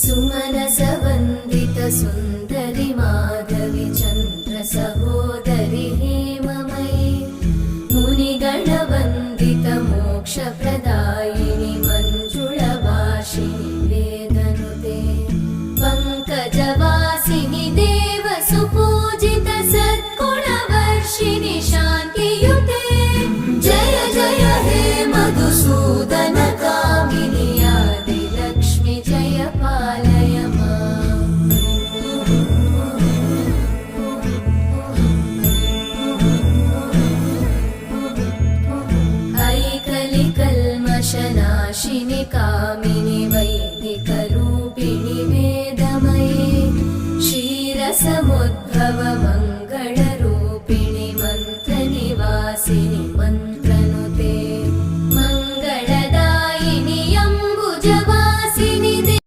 सुमनसवन्दित सुन्दरि माधवि चन्द्र सहोदरि हेममयि मुनिगणवन्दित मोक्षप्रदायिनि मञ्जुळभाषिणि वेदनुते पङ्कजवासिनि देव सुपूजित सद्गुणवर्षिणि शान्तियुते जय जय हे मधुसूदन कामिनि आदिलक्ष्मि जय पालय माम्। ऐकलिकल्मषनाशिनि कामिनि वै